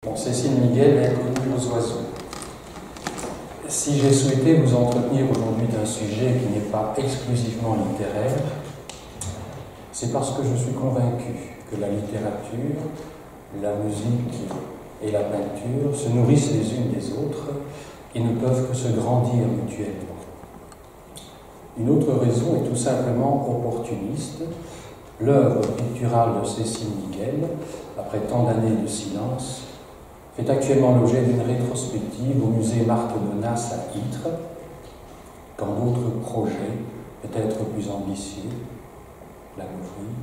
Bon, Cécile Miguel est connue aux oiseaux. Si j'ai souhaité vous entretenir aujourd'hui d'un sujet qui n'est pas exclusivement littéraire, c'est parce que je suis convaincu que la littérature, la musique et la peinture se nourrissent les unes des autres et ne peuvent que se grandir mutuellement. Une autre raison est tout simplement opportuniste. L'œuvre picturale de Cécile Miguel, après tant d'années de silence, fait actuellement l'objet d'une rétrospective au musée Marthe Donasse à Ytre, quand d'autres projets, peut-être plus ambitieux, la Louvrie,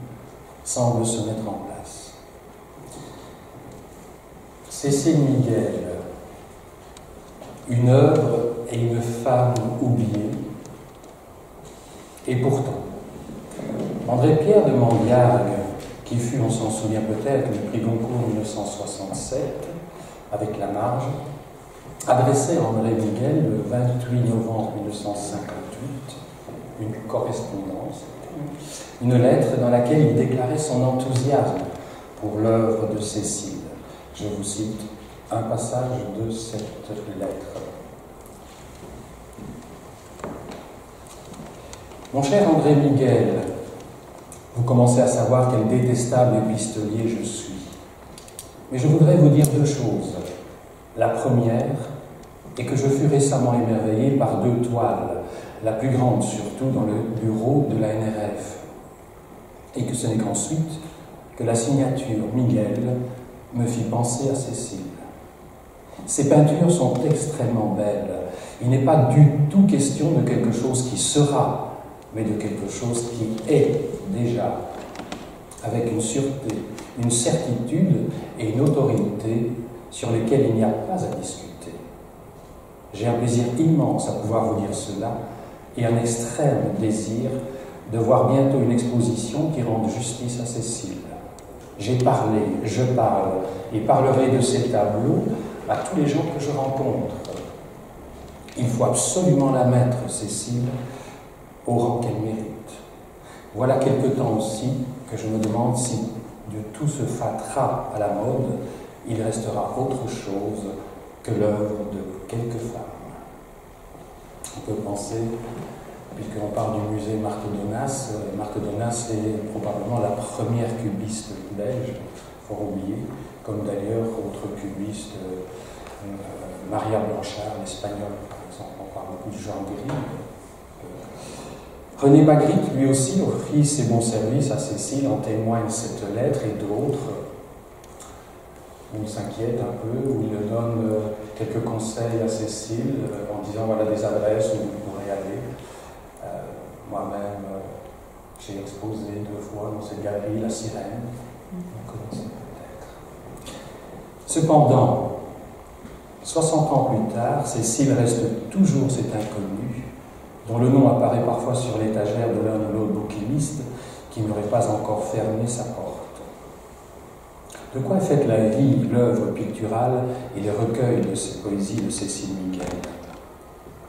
semblent se mettre en place. Cécile Miguel, une œuvre et une femme oubliée, et pourtant, André-Pierre de Mandiargue, qui fut, on s'en souvient peut-être, le prix Goncourt 1967, avec La Marge, adressait à André Miguel le 28 novembre 1958 une correspondance, une lettre dans laquelle il déclarait son enthousiasme pour l'œuvre de Cécile. Je vous cite un passage de cette lettre. Mon cher André Miguel, vous commencez à savoir quel détestable épistolier je suis. Mais je voudrais vous dire deux choses. La première est que je fus récemment émerveillé par deux toiles, la plus grande surtout dans le bureau de la NRF, et que ce n'est qu'ensuite que la signature Miguel me fit penser à Cécile. Ces peintures sont extrêmement belles. Il n'est pas du tout question de quelque chose qui sera, mais de quelque chose qui est déjà, avec une sûreté, une certitude et une autorité sur lesquelles il n'y a pas à discuter. J'ai un plaisir immense à pouvoir vous dire cela et un extrême désir de voir bientôt une exposition qui rende justice à Cécile. J'ai parlé, je parle et parlerai de ces tableaux à tous les gens que je rencontre. Il faut absolument la mettre, Cécile, au rang qu'elle mérite. Voilà quelque temps aussi que je me demande si de tout ce fatras à la mode, il restera autre chose que l'œuvre de quelques femmes. On peut penser, puisqu'on parle du musée Marthe Donasse est probablement la première cubiste belge, il faut oublier, comme d'ailleurs autre cubiste, Maria Blanchard, l'espagnole par exemple, on parle beaucoup du genre gris. René Magritte, lui aussi, offrit ses bons services à Cécile, en témoigne cette lettre et d'autres, où il s'inquiète un peu, où il donne quelques conseils à Cécile, en disant voilà des adresses où vous pourrez aller. Moi-même, j'ai exposé 2 fois dans cette galerie, La Sirène, vous connaissez peut-être. Cependant, 60 ans plus tard, Cécile reste toujours cet inconnu, dont le nom apparaît parfois sur l'étagère de l'un ou l'autre bouquiniste, qui n'aurait pas encore fermé sa porte. De quoi est faite la vie, l'œuvre picturale et les recueils de ces poésies de Cécile Miguel?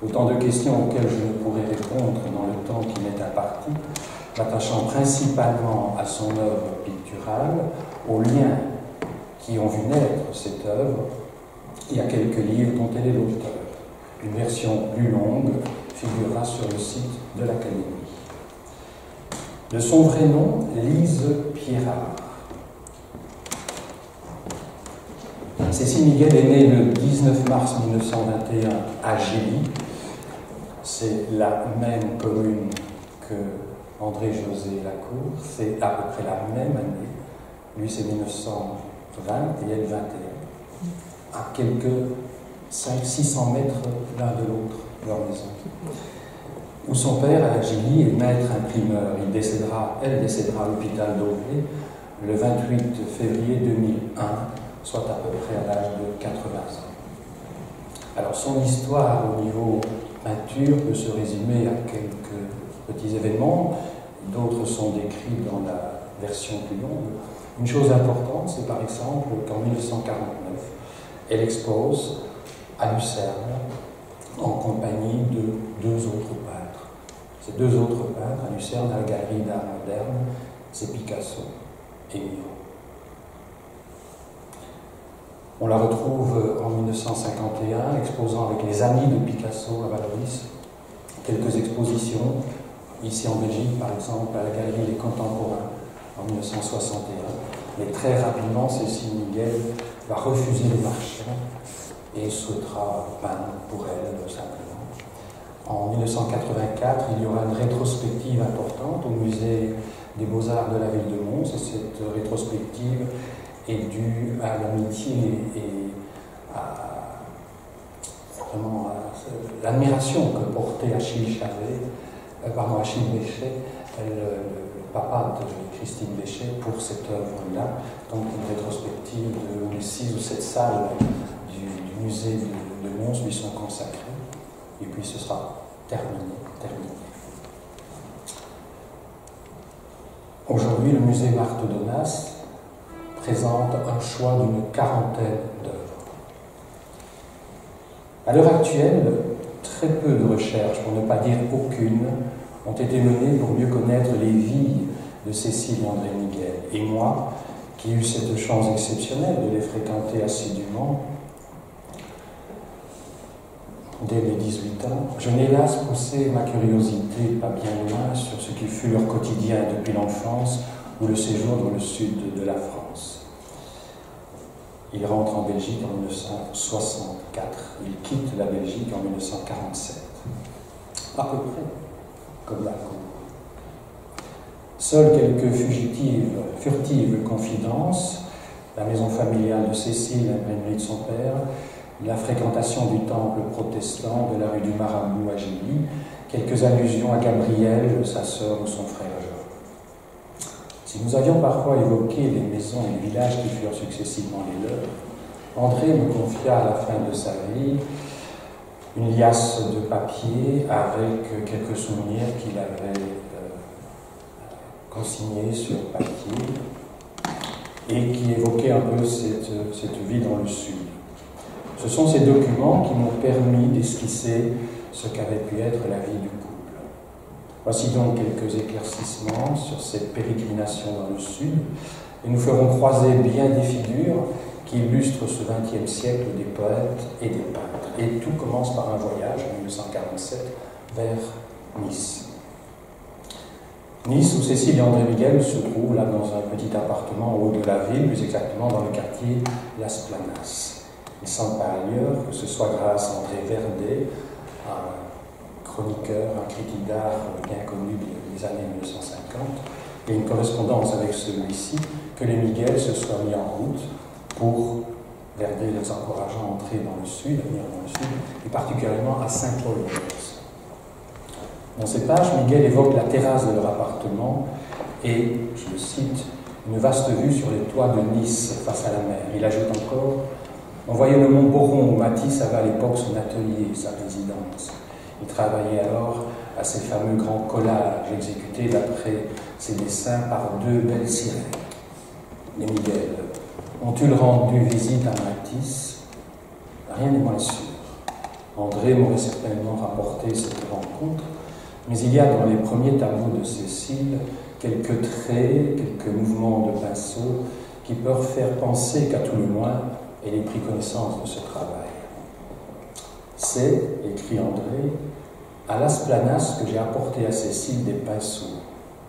Autant de questions auxquelles je ne pourrais répondre dans le temps qui m'est imparti, m'attachant principalement à son œuvre picturale, aux liens qui ont vu naître cette œuvre et à quelques livres dont elle est l'auteur. Une version plus longue figurera sur le site de l'Académie. De son vrai nom, Lise Pierrard. Cécile Miguel est née le 19 mars 1921 à Gély. C'est la même commune que André-José Lacour. C'est à peu près la même année. Lui, c'est 1920 et elle 21. À quelques 500-600 mètres l'un de l'autre, leur maison. Où son père, à Gély, est maître imprimeur. Elle décédera à l'hôpital d'Auvrey le 28 février 2001, soit à peu près à l'âge de 80 ans. Alors son histoire au niveau peinture peut se résumer à quelques petits événements, d'autres sont décrits dans la version plus longue. Une chose importante, c'est par exemple qu'en 1949, elle expose à Lucerne en compagnie de 2 autres peintres. Ces 2 autres peintres à Lucerne, à la Galerie d'Art Moderne, c'est Picasso et Miro. On la retrouve en 1951, exposant avec les amis de Picasso à Valoris quelques expositions, ici en Belgique par exemple, à la Galerie Les Contemporains en 1961. Mais très rapidement, Cécile Miguel va refuser les marchands et souhaitera peindre pour elle, simplement. En 1984, il y aura une rétrospective importante au musée des Beaux-Arts de la ville de Mons, et cette rétrospective est due à l'amitié et à l'admiration que portait Achille Béchet, le papa de Christine Béchet, pour cette œuvre-là. Donc une rétrospective de les 6 ou 7 salles du musée de Mons lui sont consacrées, et puis ce sera terminé. Aujourd'hui, le musée Marthe Donas présente un choix d'une quarantaine d'œuvres. À l'heure actuelle, très peu de recherches, pour ne pas dire aucune, ont été menées pour mieux connaître les vies de Cécile et André Miguel. Et moi, qui ai eu cette chance exceptionnelle de les fréquenter assidûment dès les 18 ans, je n'ai hélas poussé ma curiosité pas bien loin sur ce qui fut leur quotidien depuis l'enfance ou le séjour dans le sud de la France. Il rentre en Belgique en 1964. Il quitte la Belgique en 1947. À peu près comme la cour. Seules quelques furtives confidences, la maison familiale de Cécile, l'imprimerie de son père, la fréquentation du temple protestant de la rue du Marabout à Gilly, quelques allusions à Gabrielle, sa sœur ou son frère Jean. Si nous avions parfois évoqué les maisons et les villages qui furent successivement les leurs, André me confia à la fin de sa vie une liasse de papier avec quelques souvenirs qu'il avait consignés sur papier et qui évoquaient un peu cette vie dans le Sud. Ce sont ces documents qui m'ont permis d'esquisser ce qu'avait pu être la vie du couple. Voici donc quelques éclaircissements sur cette pérégrination dans le Sud, et nous ferons croiser bien des figures qui illustrent ce XXe siècle des poètes et des peintres. Et tout commence par un voyage en 1947 vers Nice. Nice, où Cécile et André Miguel se trouvent là dans un petit appartement au haut de la ville, plus exactement dans le quartier Las Planas. Il semble par ailleurs que ce soit grâce à André Verdet, un chroniqueur, un critique d'art bien connu des années 1950, et une correspondance avec celui-ci, que les Miguel se soient mis en route pour Verdet les encourageant à entrer dans le Sud, à venir dans le Sud, et particulièrement à Saint-Paul-de-Vence. Dans ces pages, Miguel évoque la terrasse de leur appartement et, je le cite, une vaste vue sur les toits de Nice face à la mer. Il ajoute encore: on voyait le mont Boron où Matisse avait à l'époque son atelier, sa résidence. Il travaillait alors à ces fameux grands collages exécutés d'après ses dessins par 2 belles sirènes. Les Miguel ont-ils rendu visite à Matisse? Rien n'est moins sûr. André m'aurait certainement rapporté cette rencontre, mais il y a dans les premiers tableaux de Cécile quelques traits, quelques mouvements de pinceau qui peuvent faire penser qu'à tout le moins, elle ait pris connaissance de ce travail. C'est, écrit André, à Las Planas que j'ai apporté à Cécile des pinceaux,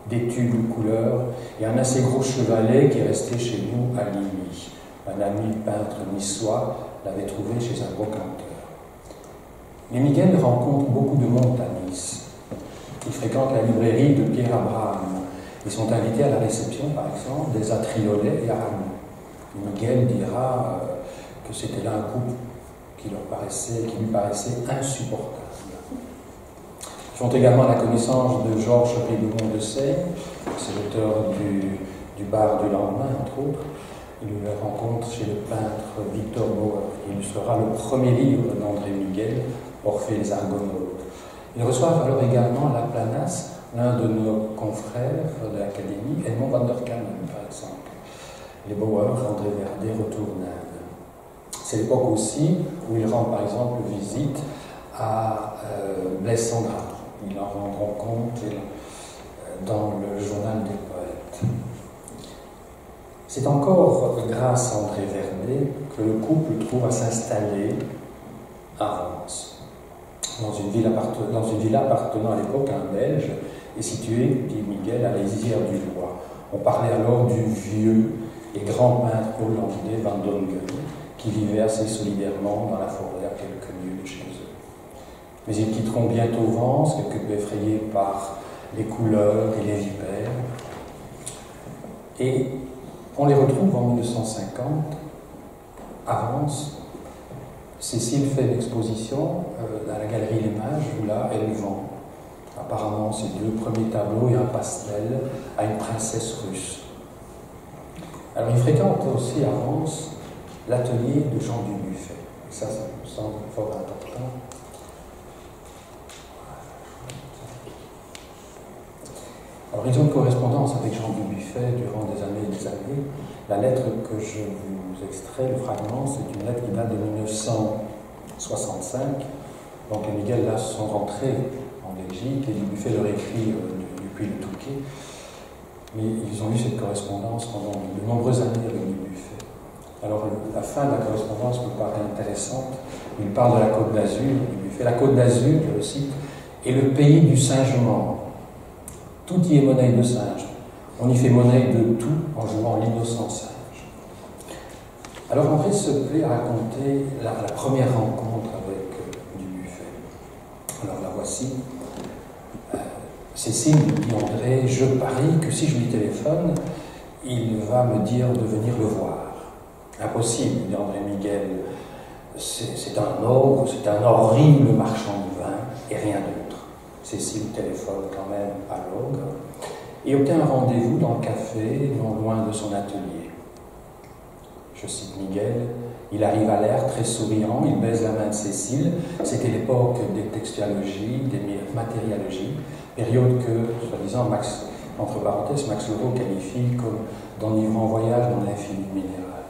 des tubes de couleurs et un assez gros chevalet qui est resté chez nous à Ligny. Un ami peintre niçois l'avait trouvé chez un brocanteur. Les Miguel rencontrent beaucoup de monde à Nice. Ils fréquentent la librairie de Pierre Abraham. Ils sont invités à la réception, par exemple, des Atriolet et Aragon. Miguel dira que c'était là un couple qui lui paraissait insupportable. Ils font également la connaissance de Georges Rigaudon de Seigne, c'est l'auteur du Bar du lendemain, entre autres. Il le rencontre chez le peintre Victor Bauer. Il illustrera le premier livre d'André Miguel, Orphée les Argonautes. Ils reçoivent alors également à la Planas l'un de nos confrères de l'Académie, Edmond van der Kamen, par exemple. Les Bauer, André Verdet retournent à Inde. C'est l'époque aussi où il rend par exemple visite à Blaise Cendrars. Il en rendront compte dans le journal des poètes. C'est encore grâce à André Vernet que le couple trouve à s'installer à Reims, dans une villa appartenant à l'époque à un Belge et située, dit Miguel, à Lézières-du-Loir. On parlait alors du vieux et grand peintre hollandais Van Dongen, qui vivait assez solidairement dans la forêt à quelques lieues de chez eux. Mais ils quitteront bientôt Vence, quelque peu effrayés par les couleurs et les vipères. Et on les retrouve en 1950 à Vence. Cécile fait une exposition dans la galerie Les Mages, où là, elle vend apparemment ses 2 premiers tableaux et un pastel à une princesse russe. Alors il fréquente aussi à Vence l'atelier de Jean Dubuffet. Et ça me semble fort important. Alors ils ont une correspondance avec Jean Dubuffet durant des années et des années. La lettre que je vous extrais, le fragment, c'est une lettre qui date de 1965. Donc les Miguel là sont rentrés en Belgique et Dubuffet leur écrit depuis le Touquet. Mais ils ont eu cette correspondance pendant de nombreuses années avec Dubuffet. Alors la fin de la correspondance me paraît intéressante. Il parle de la Côte d'Azur, Dubuffet. La Côte d'Azur, je le cite, est le pays du singement. Tout y est monnaie de singe. On y fait monnaie de tout en jouant l'innocent singe. Alors André se plaît à raconter la première rencontre avec Dubuffet. Alors la voici. Cécile me dit André, je parie que si je lui téléphone, il va me dire de venir le voir. Impossible, dit André Miguel. C'est un ogre, c'est un horrible marchand de vin et rien d'autre. Cécile téléphone quand même à l'ogre et obtient un rendez-vous dans le café, non loin de son atelier. Je cite Miguel, il arrive à l'air très souriant, il baise la main de Cécile. C'était l'époque des textualogies, des matérialogies, période que, soi-disant, Max Lotto qualifie comme d'enivrant voyage dans l'infini minéral.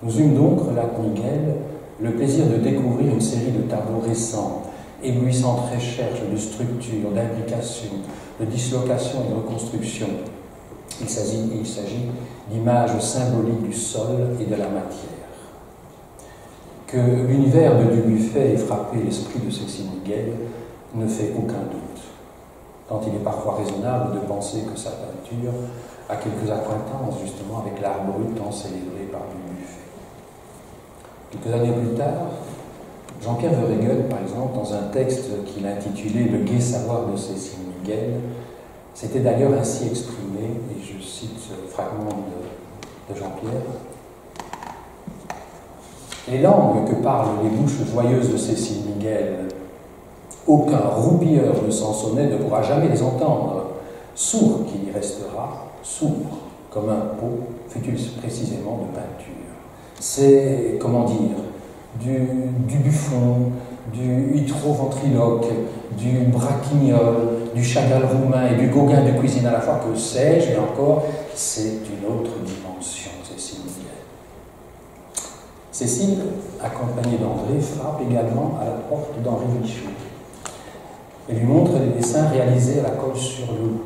Nous eûmes donc, relate Miguel, le plaisir de découvrir une série de tableaux récents, éblouissantes recherches de structure, d'implication, de dislocation et de reconstruction. Il s'agit d'images symboliques du sol et de la matière. Que l'univers de Dubuffet ait frappé l'esprit de Cécile Miguel ne fait aucun doute, tant il est parfois raisonnable de penser que sa peinture a quelques accointances justement avec l'art brut tant célébré par Dubuffet. Quelques années plus tard, Jean-Pierre Verhegel, par exemple, dans un texte qu'il a intitulé « Le gai savoir de Cécile Miguel », s'était d'ailleurs ainsi exprimé, et je cite ce fragment de Jean-Pierre. Les langues que parlent les bouches joyeuses de Cécile Miguel, aucun roupilleur de Sansonnet ne pourra jamais les entendre. Sourd qu'il y restera, sourd comme un pot, fut-il précisément de peinture. C'est, comment dire, du buffon, du hitro-ventriloque, du braquignol, du Chagall roumain et du Gauguin de cuisine à la fois, que sais-je, et encore, c'est une autre dimension, Cécile Miguel. Cécile, accompagnée d'André, frappe également à la porte d'Henri Michaud et lui montre les dessins réalisés à la colle sur loup.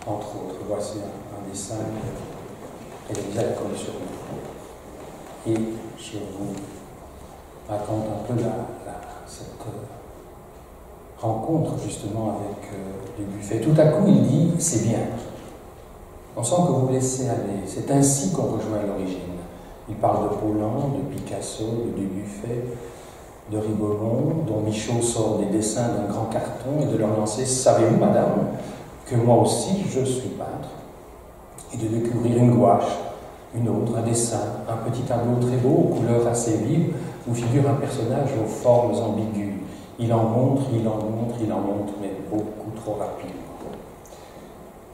Entre autres, voici un dessin réalisé à la colle sur loup. Et je vous raconte un peu cette rencontre justement avec Dubuffet. Tout à coup, il dit « c'est bien ». On sent que vous laissez aller. C'est ainsi qu'on rejoint l'origine. Il parle de Paulan, de Picasso, de Dubuffet, de Rigaudon, dont Michaud sort des dessins d'un grand carton et de leur lancer « Savez-vous, madame, que moi aussi je suis peintre ?» et de découvrir une gouache, une autre, un dessin, un petit tableau très beau, aux couleurs assez vives, où figure un personnage aux formes ambiguës. Il en montre, il en montre, il en montre, mais beaucoup trop rapidement.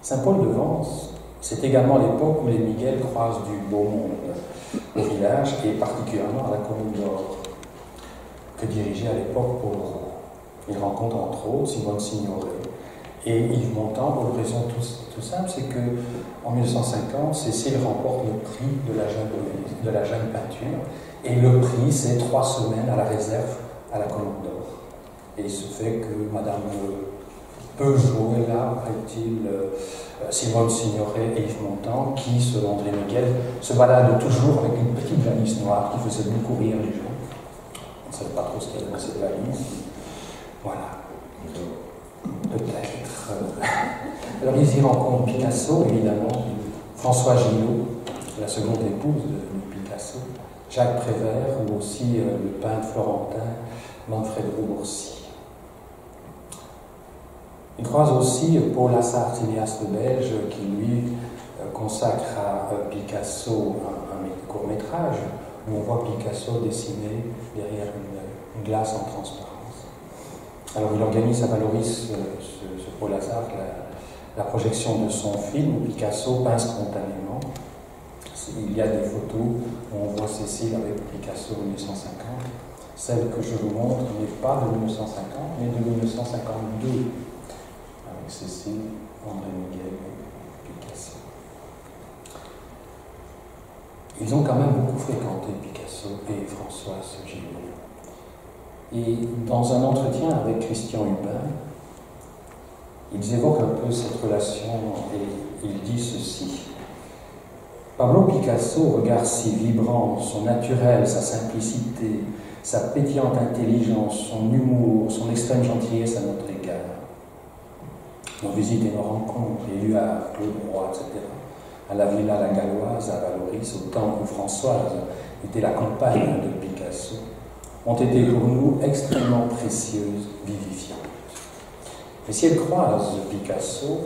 Saint-Paul-de-Vence, c'est également l'époque où les Miguel croisent du beau monde au village, et particulièrement à la Commune d'Or, que dirigeait à l'époque Paul Rot. Il rencontre entre autres Simone Signoret et Yves Montand pour une raison tout simple, c'est qu'en 1950, Cécile remporte le prix de la jeune peinture, et le prix, c'est 3 semaines à la réserve à la Colombe d'Or. Et il se fait que Madame Peugeot est là, paraît-il, Simone Signoret et Yves Montand, qui, selon André Miguel, se baladent toujours avec une petite valise noire qui faisait beaucoup rire les gens. On ne savait pas trop ce qu'il y avait dans cette valise. Voilà. Peut-être. Alors, ils y rencontrent Picasso, évidemment, François Gillot, la seconde épouse de Picasso, Jacques Prévert, ou aussi le peintre florentin Manfred Rourcy. Il croise aussi Paul Assart, cinéaste belge, qui lui consacre à Picasso un court-métrage où on voit Picasso dessiner derrière une glace en transparence. Alors il organise à Valoris, ce Paul Assart, la projection de son film où Picasso peint spontanément. Il y a des photos où on voit Cécile avec Picasso en 1950. Celle que je vous montre n'est pas de 1950, mais de 1952. Avec Cécile, André Miguel et Picasso. Ils ont quand même beaucoup fréquenté Picasso et Françoise Gillot. Et dans un entretien avec Christian Hubin, ils évoquent un peu cette relation et il dit ceci. Pablo Picasso, au regard si vibrant, son naturel, sa simplicité, sa pétillante intelligence, son humour, son extrême gentillesse à notre égard. Nos visites et nos rencontres, élus à Claude Roy, etc., à la Villa La Galloise, à Valoris, au temps où Françoise était la compagne de Picasso, ont été pour nous extrêmement précieuses, vivifiantes. Mais si elle croise Picasso,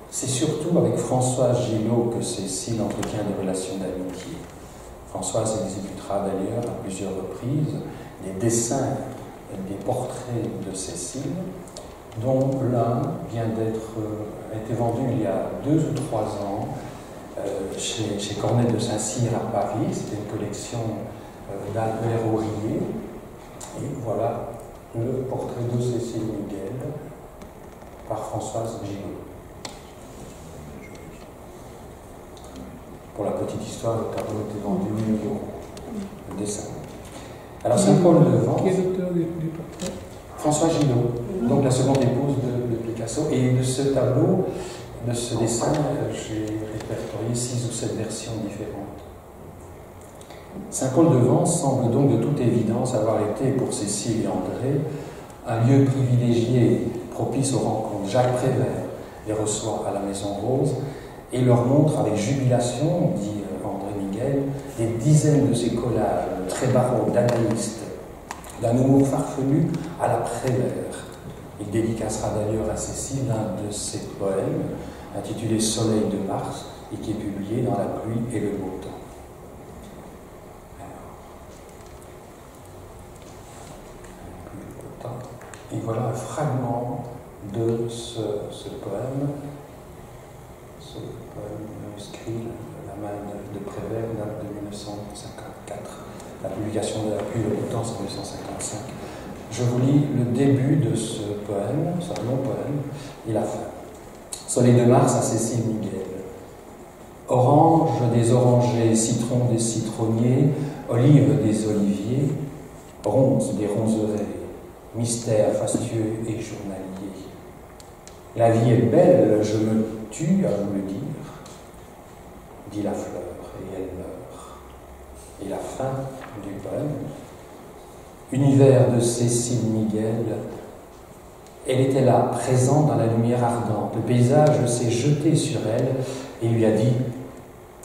c'est surtout avec Françoise Gillot que Cécile entretient des relations d'amitié. Françoise exécutera d'ailleurs à plusieurs reprises des dessins, des portraits de Cécile, dont l'un vient a été vendu il y a 2 ou 3 ans chez Cornet de Saint-Cyr à Paris. C'était une collection d'Albert Aurier. Et voilà le portrait de Cécile Miguel par Françoise Gillot. Pour la petite histoire, le tableau était vendu 1 000 €, le dessin. Alors Saint-Paul-de-Vence. Qui est l'auteur du portrait? François Gillot, donc la seconde épouse de Picasso. Et de ce tableau, de ce dessin, j'ai répertorié 6 ou 7 versions différentes. Saint-Paul-de-Vence semble donc de toute évidence avoir été, pour Cécile et André, un lieu privilégié, propice aux rencontres. Jacques Prévert les reçoit à la Maison Rose et leur montre avec jubilation, dit André Miguel, des dizaines de ces collages très baroques, dadaïstes, d'un humour farfelu à la Prévert. Il dédicacera d'ailleurs à Cécile l'un de ses poèmes, intitulé Soleil de Mars, et qui est publié dans La pluie et le beau temps. Et voilà un fragment de ce poème. Ce poème manuscrit, la main de Prévert, date de 1954. La publication de La pluie et le beau temps, c'est 1955. Je vous lis le début de ce poème, c'est un long poème, et la fin. Soleil de Mars à Cécile Miguel. Orange des orangers, citron des citronniers, olive des oliviers, ronce des ronzerets, mystère fastueux et journalier. La vie est belle, je me tue à vous le dire, dit la fleur, et elle meurt. Et la fin du poème. Univers de Cécile Miguel, elle était là, présente dans la lumière ardente. Le paysage s'est jeté sur elle et lui a dit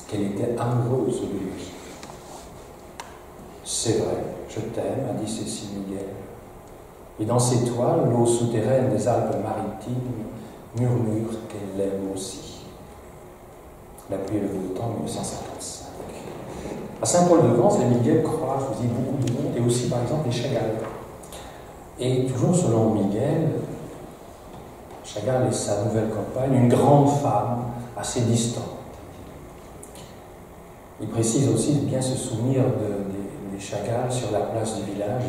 qu'elle était amoureuse de lui. C'est vrai, je t'aime, a dit Cécile Miguel. Et dans ses toiles, l'eau souterraine des Alpes-Maritimes murmure qu'elle l'aime aussi. La pluie et le beau temps, 1955. À Saint-Paul-de-Vence, les Miguel croisent aussi beaucoup de monde, et aussi par exemple les Chagall. Et toujours selon Miguel, Chagall et sa nouvelle compagne, une grande femme assez distante. Il précise aussi de bien se souvenir des Chagall sur la place du village,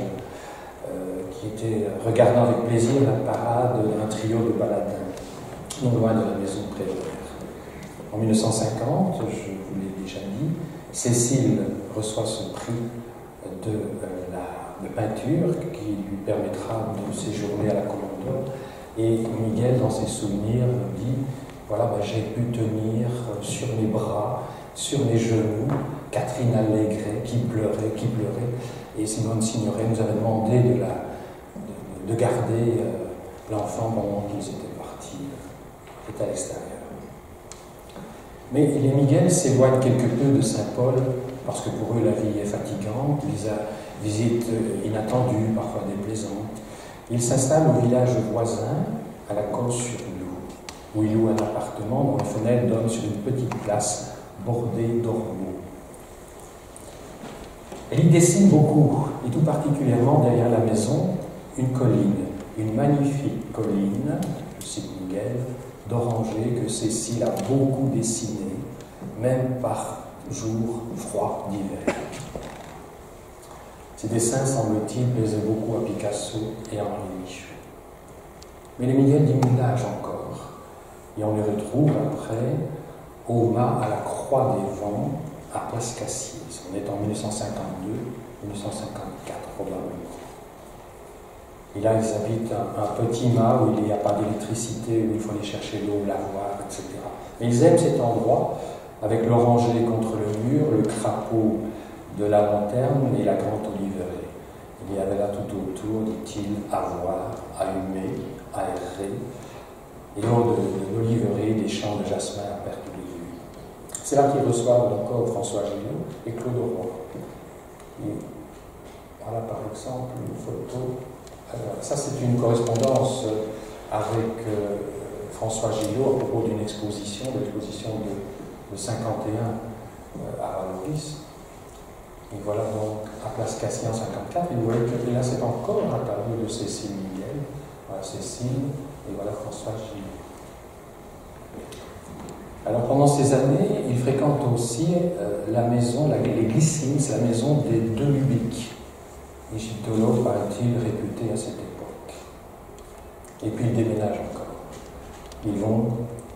qui était regardant avec plaisir la parade d'un trio de baladins, non loin de la maison de Prévert. En 1950, je vous l'ai déjà dit, Cécile reçoit son prix de peinture qui lui permettra de séjourner à la Colombe. Et Miguel, dans ses souvenirs, dit voilà, j'ai pu tenir sur mes bras, sur mes genoux, Catherine Allegret qui pleurait, et Simone Signoret nous avait demandé de garder l'enfant pendant qu'ils étaient partis, à l'extérieur. Mais les Miguel s'éloignent quelque peu de Saint-Paul, parce que pour eux la vie est fatigante, visite inattendue, parfois déplaisante. Ils s'installent au village voisin, à la Côte-sur-Loup, où ils louent un appartement dont les fenêtres donnent sur une petite place bordée d'ormeaux. Et ils dessinent beaucoup, et tout particulièrement derrière la maison, une colline, une magnifique colline, je cite Miguel, d'oranger que Cécile a beaucoup dessiné, même par jours froids d'hiver. Ces dessins, semble-t-il, plaisaient beaucoup à Picasso et à Henri Michaud. Mais les Miguel diminuent l'âge encore, et on les retrouve après au mât à la Croix des Vents, à Place-Cassier. On est en 1952, 1954 probablement. Et là, ils habitent un petit mât où il n'y a pas d'électricité, où il faut aller chercher l'eau, lavoir, etc. Mais ils aiment cet endroit, avec l'oranger contre le mur, le crapaud de la lanterne et la grande oliveraie. Il y avait là tout autour, dit-il, à voir, à humer, à errer, et hors de l'oliveraie, des champs de jasmin à perte de vue. C'est là qu'ils reçoivent encore François Gillot et Claude Roy. Et voilà par exemple une photo. Alors, ça, c'est une correspondance avec François Gillot à propos d'une exposition, de l'exposition de 51 à Valoris. Et voilà donc à Place Cassier en 54. Et vous voyez que là, c'est encore un tableau de Cécile Miguel. Voilà Cécile, et voilà François Gillot. Alors pendant ces années, il fréquente aussi la maison, les Glycines, c'est la maison des deux Lubic, égyptologues, paraît-il, réputés à cette époque. Et puis ils déménagent encore. Ils vont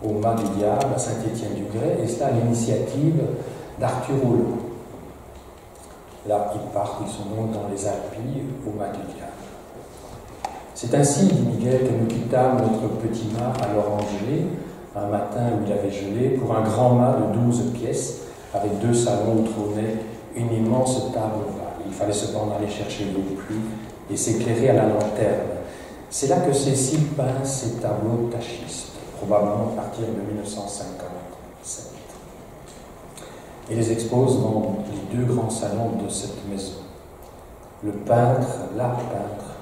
au Mât du Diable, à Saint-Étienne-du-Grès, et cela à l'initiative d'Arthur Rouleau. Là, ils partent, ils sont donc dans les Alpilles, au Mât du Diable. C'est ainsi, dit Miguel, que nous quittâmes notre petit mât à l'Oranger, un matin où il avait gelé, pour un grand mât de 12 pièces, avec 2 salons où trônait une immense table ovale. Il fallait cependant aller chercher l'eau de pluie et s'éclairer à la lanterne. C'est là que Cécile peint ses tableaux tachistes, probablement à partir de 1957. Et les expose dans les 2 grands salons de cette maison. Le peintre, la peintre,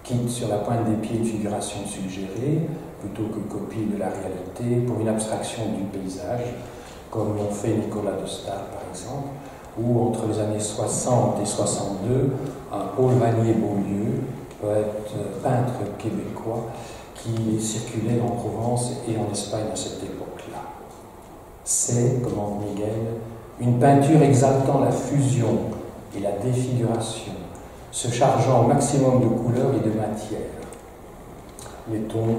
quitte sur la pointe des pieds une figuration suggérée, plutôt que copie de la réalité, pour une abstraction du paysage, comme l'ont fait Nicolas de Staël par exemple, ou entre les années 60 et 62, un Paul Vanier-Beaulieu, peintre québécois, qui circulait en Provence et en Espagne à cette époque-là. C'est, comme Miguel, une peinture exaltant la fusion et la défiguration, se chargeant au maximum de couleurs et de matière. Les tons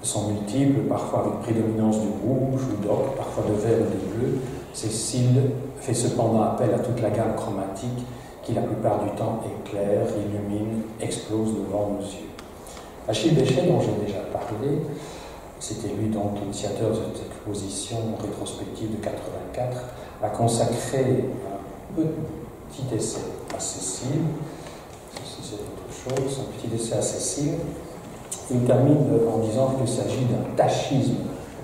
sont multiples, parfois avec prédominance du rouge ou d'ocre, parfois de vert ou de bleu. Cécile fait cependant appel à toute la gamme chromatique qui, la plupart du temps, éclaire, illumine, explose devant nos yeux. Achille Béchet, dont j'ai déjà parlé, c'était lui donc l'initiateur de cette exposition rétrospective de 84, a consacré un petit essai à Cécile. Ceci, c'est autre chose, un petit essai à Cécile. Il termine en disant qu'il s'agit d'un tachisme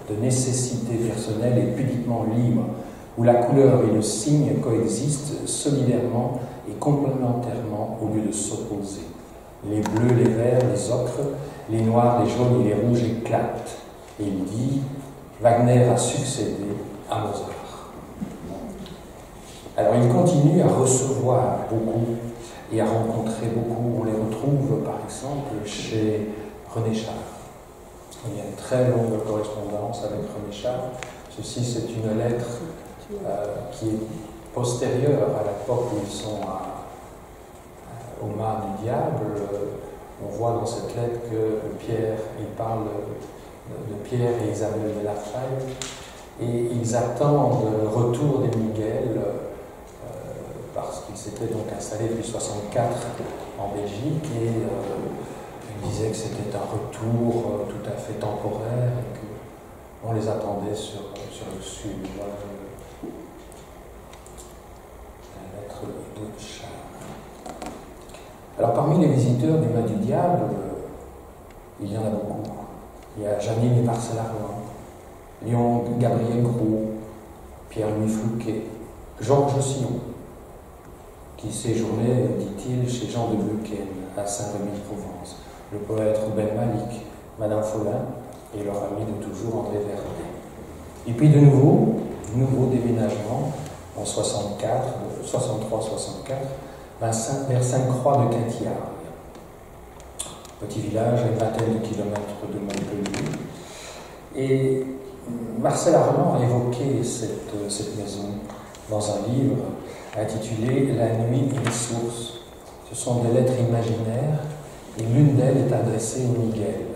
de nécessité personnelle et pudiquement libre, où la couleur et le signe coexistent solidairement et complémentairement au lieu de s'opposer. Les bleus, les verts, les ocres, les noirs, les jaunes et les rouges éclatent. Et il dit « Wagner a succédé à Mozart ». Alors il continue à recevoir beaucoup et à rencontrer beaucoup. On les retrouve par exemple chez René Char. Il y a une très longue correspondance avec René Char. Ceci, c'est une lettre qui est postérieure à l'époque où ils sont au Mât du Diable. On voit dans cette lettre que Pierre, il parle de Pierre et Isabelle de Lafayette, et ils attendent le retour des Miguel parce qu'ils s'étaient donc installés depuis 1964 en Belgique, et ils disaient que c'était un retour tout à fait temporaire, et On les attendait sur le sud. Voilà la lettre de Charles. Alors parmi les visiteurs du Mas du Diable, il y en a beaucoup. Il y a Janine et Marcel Armand, Léon Gabriel Gros, Pierre-Louis Flouquet, Georges Sillon, qui séjournait, dit-il, chez Jean de Beuquen, à Saint-Rémy-de-Provence, le poète Ruben Malik, Madame Follin et leur ami de toujours André Vernet. Et puis de nouveau déménagement en 63-64 vers Sainte-Croix de Quintiard, petit village à une vingtaine de kilomètres de Montpellier. Et Marcel Armand a évoqué cette maison dans un livre intitulé La nuit et les sources. Ce sont des lettres imaginaires et l'une d'elles est adressée au Miguel.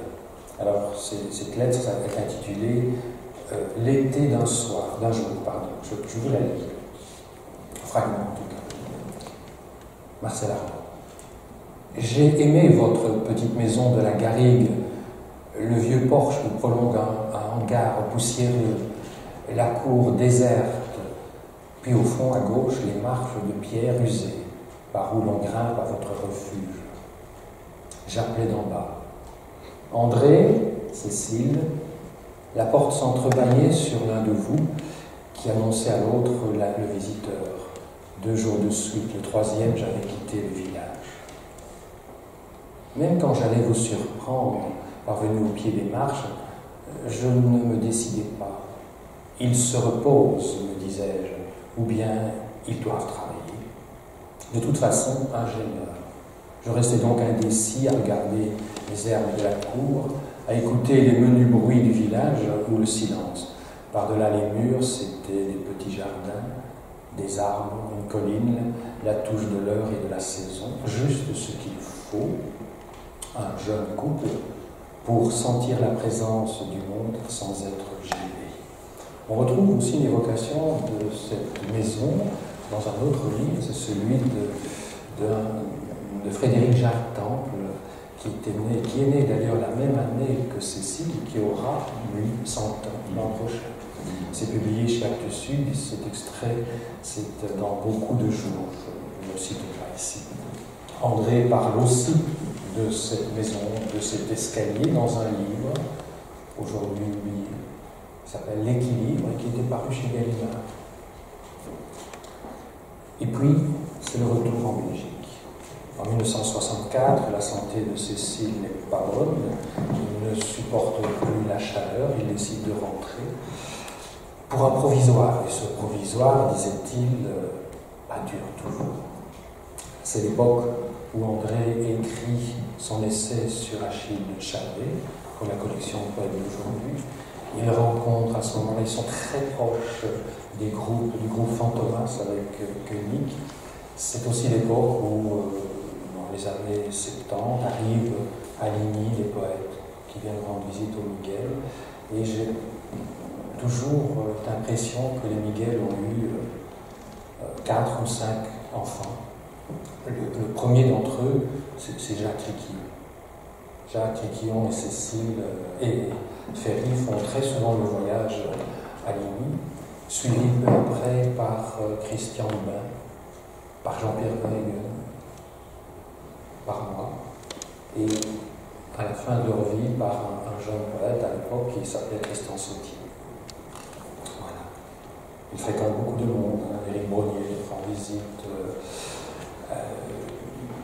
Alors cette lettre est intitulée L'été d'un jour. Je vous la lis. Fragment en tout cas. Marcel Armand. J'ai aimé votre petite maison de la Garrigue, le vieux porche où prolonge un hangar poussiéreux, la cour déserte, puis au fond à gauche les marches de pierre usées, par où l'on grimpe à votre refuge. J'appelais d'en bas. André, Cécile, la porte s'entrebâillait sur l'un de vous qui annonçait à l'autre le visiteur. 2 jours de suite, le 3e, j'avais quitté le village. Même quand j'allais vous surprendre, parvenu au pied des marches, je ne me décidais pas. Ils se reposent, me disais-je, ou bien ils doivent travailler. De toute façon, ingénieur. Je restais donc indécis à regarder les herbes de la cour, à écouter les menus bruits du village ou le silence. Par-delà les murs, c'était des petits jardins, des arbres, une colline, la touche de l'heure et de la saison, juste ce qu'il faut, un jeune couple, pour sentir la présence du monde sans être gêné. On retrouve aussi une évocation de cette maison dans un autre livre, c'est celui de Frédéric Jacques Temple, qui est né d'ailleurs la même année que Cécile, qui aura, lui, 100 ans l'an prochain. C'est publié chez Actes Sud, cet extrait, c'est dans beaucoup de jours, je ne le cite pas ici. André parle aussi de cette maison, de cet escalier dans un livre, aujourd'hui oublié, qui s'appelle L'Équilibre et qui était paru chez Gallimard. Et puis, c'est le retour en Belgique. En 1964, la santé de Cécile n'est pas bonne, il ne supporte plus la chaleur, il décide de rentrer pour un provisoire. Et ce provisoire, disait-il, dure toujours. C'est l'époque où André écrit son essai sur Achille Chavet, pour la collection de poètes d'aujourd'hui. Il rencontre à ce moment-là, ils sont très proches du groupe Fantomas avec Koenig. C'est aussi l'époque où, dans les années 70, arrivent à Ligny les poètes qui viennent rendre visite au Miguel. Et j'ai toujours l'impression que les Miguel ont eu 4 ou 5 enfants. Le premier d'entre eux, c'est Jacques Triquillon. Jacques Triquillon et Cécile et Ferry font très souvent le voyage à Ligny, suivi peu après par Christian Hubin, par Jean-Pierre Verheugen, par moi, et à la fin de leur vie par un jeune poète à l'époque qui s'appelait Tristan Sautier. Voilà. Il fréquente beaucoup de monde, Éric Brognier les rend visite.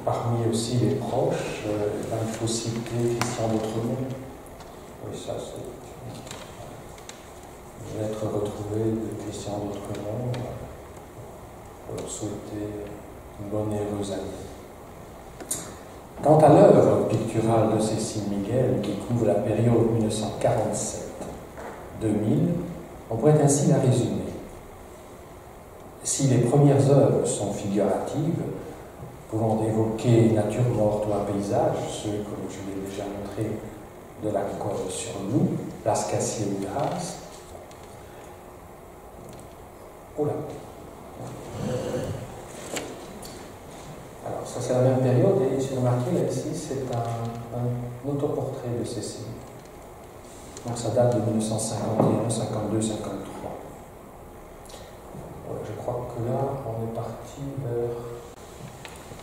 Parmi aussi les proches, il faut citer Christian d'Autremont. Oui, ça c'est une lettre retrouvée de Christian d'Autremont pour leur souhaiter une bonne et heureuse année. Quant à l'œuvre picturale de Cécile Miguel, qui couvre la période 1947-2000, on pourrait ainsi la résumer. Si les premières œuvres sont figuratives, pouvant évoquer une nature morte ou un paysage, ceux, comme je l'ai déjà montré, de la Côte sur Loup, Las Cassier ou Grasse. Oh là. Alors, ça c'est la même période, et j'ai remarqué là ici, c'est un autoportrait de Cécile. Donc ça date de 1951, 52, 53. Voilà, je crois que là, on est parti vers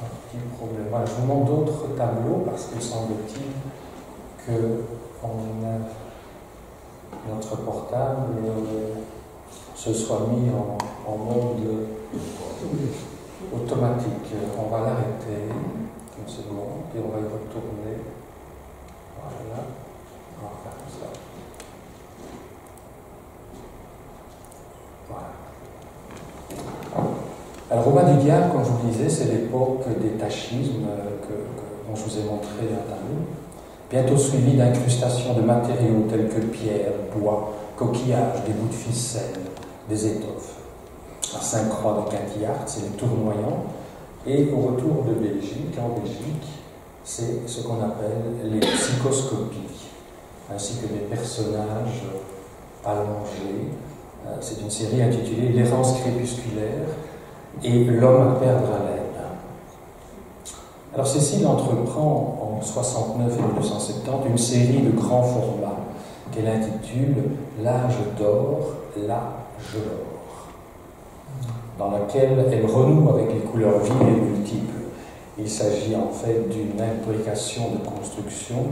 un petit problème. Voilà, je vous montre d'autres tableaux parce qu'il semble-t-il que notre portable se soit mis en mode automatique. On va l'arrêter une seconde et on va y retourner. Voilà, on va faire comme ça. Voilà. Alors Robin Duguiard, comme je vous le disais, c'est l'époque des tachismes dont je vous ai montré un tableau, bientôt suivi d'incrustations de matériaux tels que pierre, bois, coquillages, des bouts de ficelle, des étoffes. À Sainte-Croix de Quintillard, c'est les tournoyants, et au retour de Belgique, en Belgique, c'est ce qu'on appelle les psychoscopies, ainsi que des personnages allongés. C'est une série intitulée L'errance crépusculaire et L'homme à perdre haleine. Alors Cécile entreprend en 69 et 1970 une série de grands formats qu'elle intitule L'âge d'or, l'âge d'or, dans laquelle elle renoue avec les couleurs vives et multiples. Il s'agit en fait d'une imbrication de construction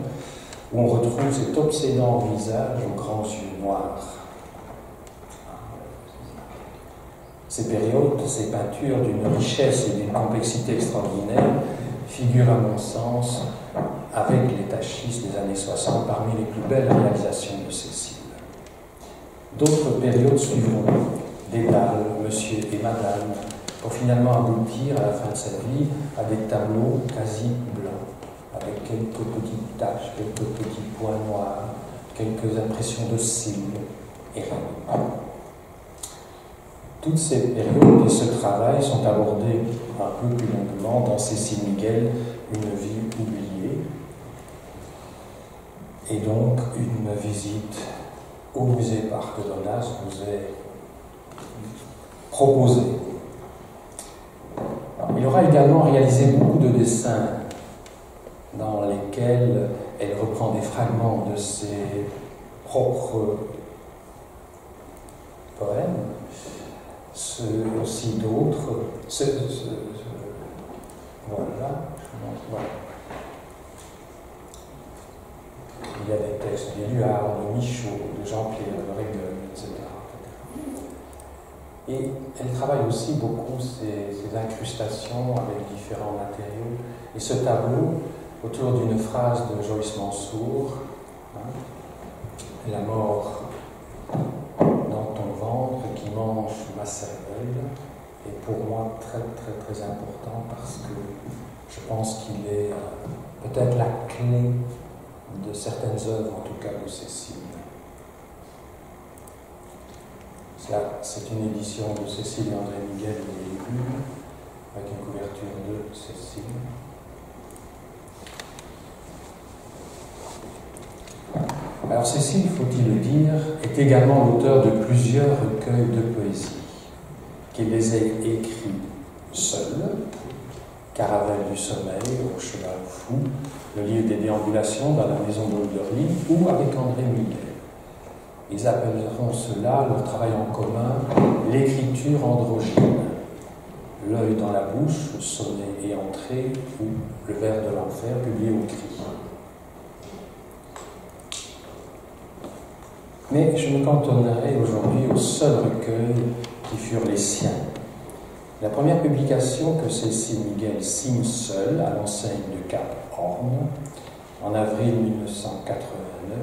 où on retrouve cet obsédant visage aux grands yeux noirs. Ces périodes, ces peintures d'une richesse et d'une complexité extraordinaire figurent à mon sens avec les tachistes des années 60 parmi les plus belles réalisations de Cécile. D'autres périodes suivront, Dédale, Monsieur et Madame, pour finalement aboutir à la fin de sa vie à des tableaux quasi blancs, avec quelques petites taches, quelques petits points noirs, quelques impressions de cils et rien. Toutes ces périodes et ce travail sont abordés un peu plus longuement dans Cécile Miguel, Une vie oubliée, et donc une visite au musée Parc de Donas vous est proposée. Il aura également réalisé beaucoup de dessins dans lesquels elle reprend des fragments de ses propres poèmes, aussi d'autres. Voilà, voilà. Il y a des textes d'Éluard, de Michaud, de Jean-Pierre, de Régel, etc. Et elle travaille aussi beaucoup ces incrustations avec différents matériaux. Et ce tableau, autour d'une phrase de Joyce Mansour, la mort dans ton ventre qui mange ma cervelle, est pour moi très très très important parce que je pense qu'il est peut-être la clé de certaines œuvres, en tout cas de Cécile. C'est une édition de Cécile et André Miguel de Légumes, avec une couverture de Cécile. Alors Cécile, faut-il le dire, est également l'auteur de plusieurs recueils de poésie, qu'il les ait écrits seul, Caravelle du sommeil, Au cheval fou, Le livre des déambulations dans la maison d'Olderlin, ou avec André Miguel. Ils appelleront cela, leur travail en commun, l'écriture androgyne, L'œil dans la bouche, Sonnet et entrée, ou Le vers de l'enfer, publié au Cri. Mais je me cantonnerai aujourd'hui aux seuls recueils qui furent les siens. La première publication que Cécile Miguel signe seule à l'enseigne de Cap Horn, en avril 1989,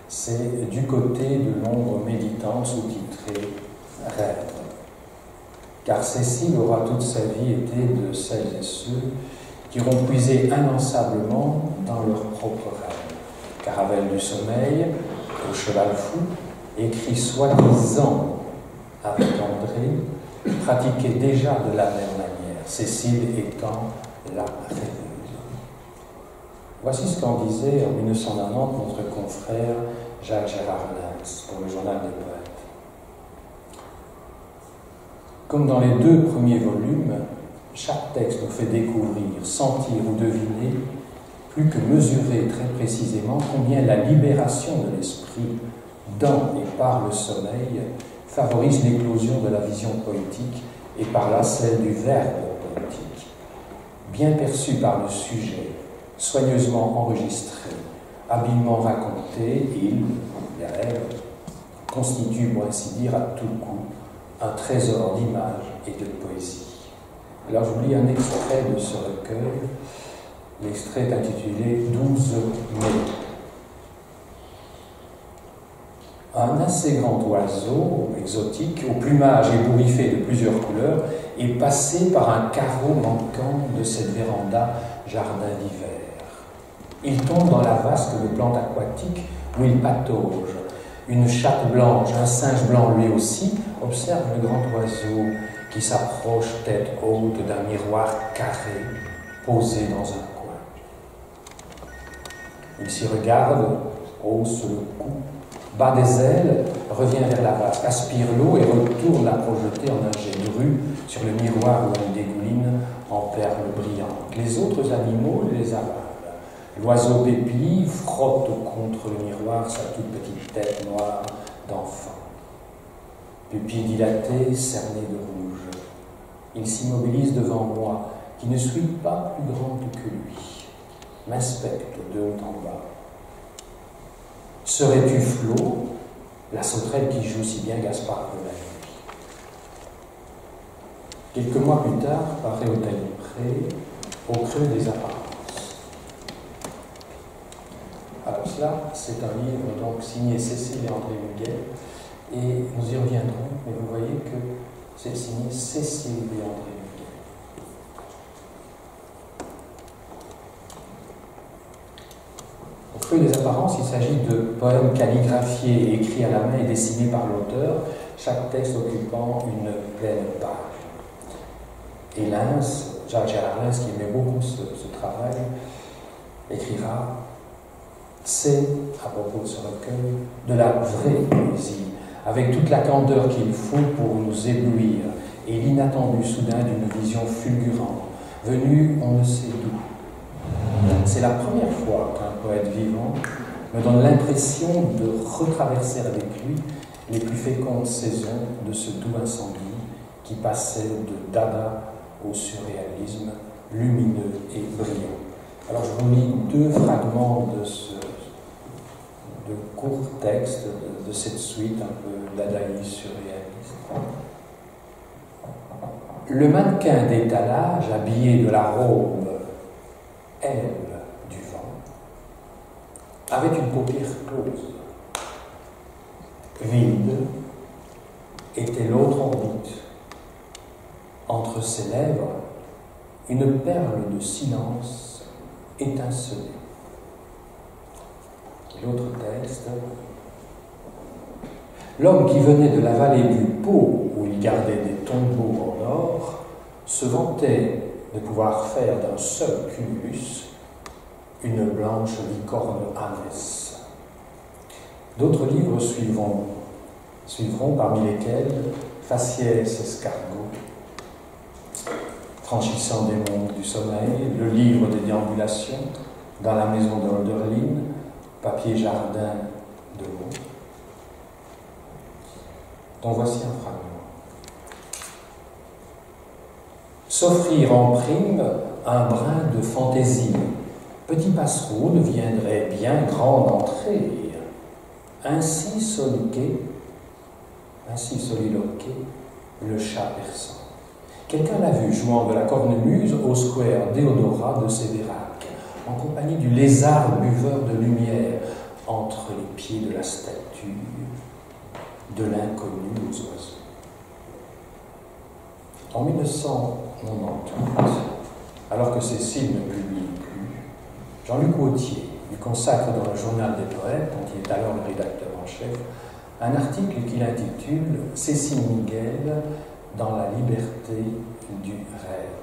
c'est Du côté de l'ombre méditante, sous-titré Rêve. Car Cécile aura toute sa vie été de celles et ceux qui auront puisé inlassablement dans leurs propres rêves. Caravelle du sommeil, Au cheval fou, écrit soi-disant avec André, pratiquait déjà de la même manière, Cécile étant la rêveuse. Voici ce qu'en disait en 1990 notre confrère Jacques Gérard Lens pour le Journal des Poètes. Comme dans les deux premiers volumes, chaque texte nous fait découvrir, sentir ou deviner plus que mesurer très précisément combien la libération de l'esprit dans et par le sommeil favorise l'éclosion de la vision poétique et par là celle du verbe poétique. Bien perçu par le sujet, soigneusement enregistré, habilement raconté, il, elle, constitue, pour ainsi dire, à tout coup, un trésor d'images et de poésie. Alors je vous lis un extrait de ce recueil. L'extrait est intitulé « 12 mai ». Un assez grand oiseau exotique, au plumage ébouriffé de plusieurs couleurs, est passé par un carreau manquant de cette véranda jardin d'hiver. Il tombe dans la vasque de plantes aquatiques où il patauge. Une chatte blanche, un singe blanc lui aussi, observe le grand oiseau qui s'approche tête haute d'un miroir carré posé dans un coin. Il s'y regarde, hausse le cou, bat des ailes, revient vers la vasque, aspire l'eau et retourne la projeter en un jet de rue sur le miroir où elle dégouline en perles brillantes. Les autres animaux les avalent. L'oiseau pépille frotte contre le miroir sa toute petite tête noire d'enfant. Pupilles dilatées, cernées de rouge. Il s'immobilise devant moi, qui ne suis pas plus grande que lui. M'inspecte de haut en bas. Serais-tu Flo, la sauterelle qui joue si bien Gaspard de la nuit? Quelques mois plus tard, paraît au Taillis-Pré, au creux des apparences. Alors cela, c'est un livre donc signé Cécile et André Muguet, et nous y reviendrons, mais vous voyez que c'est signé Cécile et André Muguet. Au creux des apparences, il s'agit de poèmes calligraphiés, écrits à la main et dessinés par l'auteur, chaque texte occupant une pleine page. Et Lens, Jacques-Gérard Lens, qui aimait beaucoup ce travail, écrira: c'est, à propos de ce recueil, de la vraie poésie, avec toute la candeur qu'il faut pour nous éblouir, et l'inattendu soudain d'une vision fulgurante, venue on ne sait d'où. C'est la première fois qu'un poète vivant me donne l'impression de retraverser avec lui les plus fécondes saisons de ce doux incendie qui passait de Dada au surréalisme, lumineux et brillant. Alors je vous lis deux fragments de court texte de cette suite un peu dadaïste, surréaliste. Le mannequin d'étalage, habillé de la robe aile du vent, avait une paupière close. Vide était l'autre orbite. Entre ses lèvres, une perle de silence étincelait. L'autre texte. L'homme qui venait de la vallée du Pô, où il gardait des tombeaux en or, se vantait de pouvoir faire d'un seul cumulus une blanche licorne ânesse. D'autres livres suivront parmi lesquels Faciès escargot, Franchissant des mondes du sommeil, le livre des déambulations, Dans la maison de Hölderlin, Papier jardin de mots, dont voici un fragment. S'offrir en prime un brin de fantaisie, petit passereau deviendrait bien grande entrée, ainsi soliloqué le chat persan. Quelqu'un l'a vu jouant de la cornemuse au square Déodorat de Sévérac, en compagnie du lézard buveur de lumière, entre les pieds de la statue, de l'inconnu aux oiseaux. En 1998, alors que Cécile ne publie plus, Jean-Luc Gautier lui consacre dans le Journal des poètes, dont il est alors le rédacteur en chef, un article qu'il intitule « Cécile Miguel dans la liberté du rêve »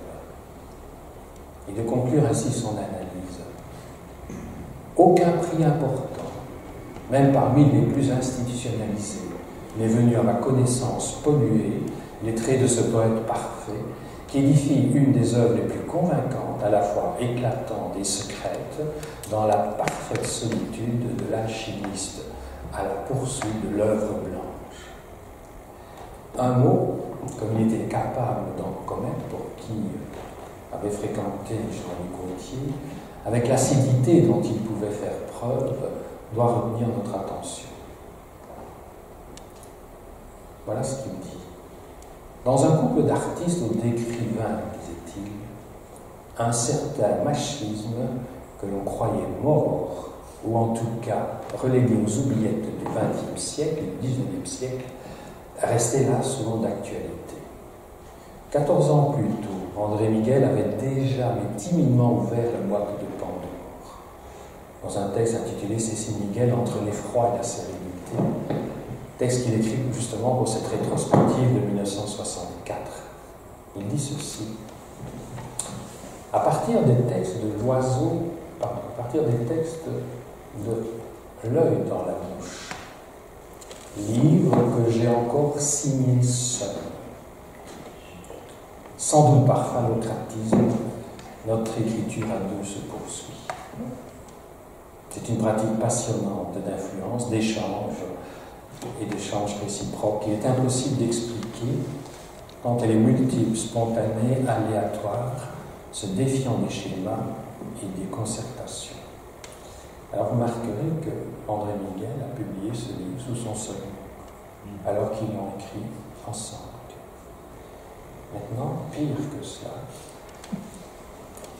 et de conclure ainsi son analyse. Aucun prix important, même parmi les plus institutionnalisés, n'est venu à ma connaissance polluer les traits de ce poète parfait qui édifie une des œuvres les plus convaincantes, à la fois éclatante et secrète, dans la parfaite solitude de l'alchimiste à la poursuite de l'œuvre blanche. Un mot, comme il était capable d'en commettre pour qui avait fréquenté Jean-Louis Gaultier, avec l'acidité dont il pouvait faire preuve, doit retenir notre attention. Voilà ce qu'il dit. Dans un couple d'artistes ou d'écrivains, disait-il, un certain machisme que l'on croyait mort, ou en tout cas relégué aux oubliettes du XXe siècle et du XIXe siècle, restait là souvent d'actualité. 14 ans plus tôt, André Miguel avait déjà, mais timidement, ouvert la boîte de Pandore. Dans un texte intitulé Cécile Miguel, entre l'effroi et la sérénité, texte qu'il écrit justement pour cette rétrospective de 1964. Il dit ceci. À partir des textes de l'oiseau, à partir des textes de l'œil dans la bouche, livre que j'ai encore signé seul. Sans doute par phallocratisme, notre écriture à deux se poursuit. C'est une pratique passionnante d'influence, d'échange et d'échanges réciproques qu'il est impossible d'expliquer tant elle est multiple, spontanée, aléatoire, se défiant des schémas et des concertations. Alors vous remarquerez que André Miguel a publié ce livre sous son seul nom, alors qu'ils l'ont écrit ensemble. Maintenant, pire que cela,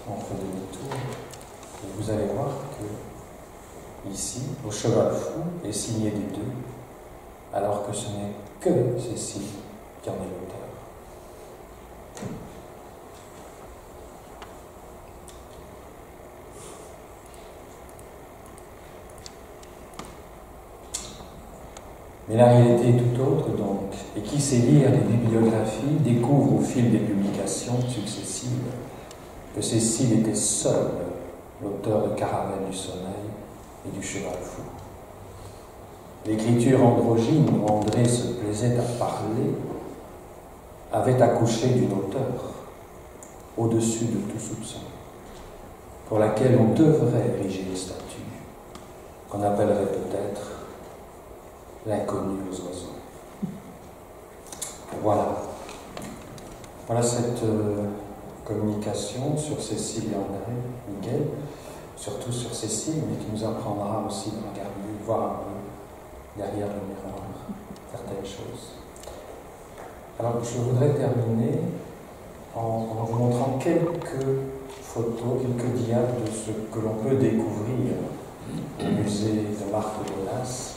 on fait demi-tour, et vous allez voir que ici, au Cheval Fou est signé des deux, alors que ce n'est que Cécile qui en est l'auteur. Mais la réalité est tout autre, donc, et qui sait lire les bibliographies découvre au fil des publications successives que Cécile était seule l'auteur de Caravelle du Sommeil et du Cheval Fou. L'écriture androgyne où André se plaisait à parler avait accouché d'une auteure, au-dessus de tout soupçon, pour laquelle on devrait ériger une statue, qu'on appellerait peut-être l'inconnu aux oiseaux. Voilà. Voilà cette communication sur Cécile et André Miguel, surtout sur Cécile, mais qui nous apprendra aussi de regarder, voir un peu derrière le miroir certaines choses. Alors, je voudrais terminer en vous montrant quelques photos, quelques diapos de ce que l'on peut découvrir au musée de Marthe Bonas.